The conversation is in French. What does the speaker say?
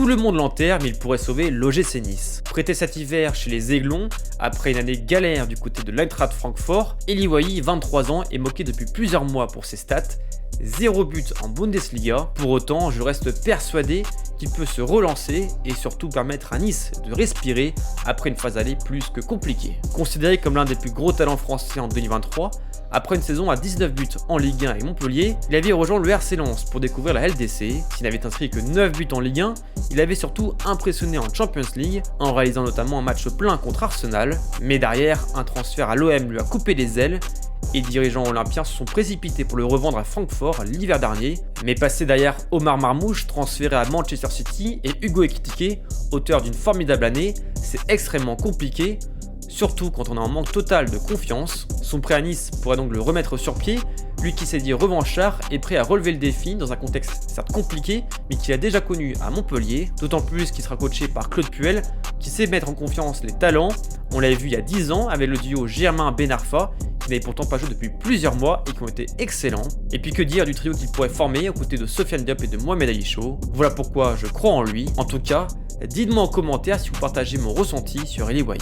Tout le monde l'enterre, mais il pourrait sauver l'OGC Nice. Prêté cet hiver chez les Aiglons, après une année galère du côté de l'Eintracht Francfort, Eli Wahi, 23 ans, est moqué depuis plusieurs mois pour ses stats. 0 but en Bundesliga. Pour autant, je reste persuadé qu'il peut se relancer et surtout permettre à Nice de respirer après une phase aller plus que compliquée. Considéré comme l'un des plus gros talents français en 2023, après une saison à 19 buts en Ligue 1 et Montpellier, il avait rejoint le RC Lens pour découvrir la LDC. S'il n'avait inscrit que 9 buts en Ligue 1, il avait surtout impressionné en Champions League en réalisant notamment un match plein contre Arsenal. Mais derrière, un transfert à l'OM lui a coupé les ailes et les dirigeants olympiens se sont précipités pour le revendre à Francfort l'hiver dernier, mais passé derrière Omar Marmouche, transféré à Manchester City, et Hugo Ekitike, auteur d'une formidable année, c'est extrêmement compliqué, surtout quand on est en manque total de confiance. Son prêt à Nice pourrait donc le remettre sur pied, lui qui s'est dit revanchard et prêt à relever le défi dans un contexte certes compliqué, mais qu'il a déjà connu à Montpellier, d'autant plus qu'il sera coaché par Claude Puel, qui sait mettre en confiance les talents. On l'avait vu il y a 10 ans avec le duo Germain-Benarfa, qui n'avaient pourtant pas joué depuis plusieurs mois et qui ont été excellents. Et puis que dire du trio qu'il pourrait former aux côtés de Sofiane Diop et de Mohamed Ali Chaud. Voilà pourquoi je crois en lui. En tout cas, dites-moi en commentaire si vous partagez mon ressenti sur Eli Wahi.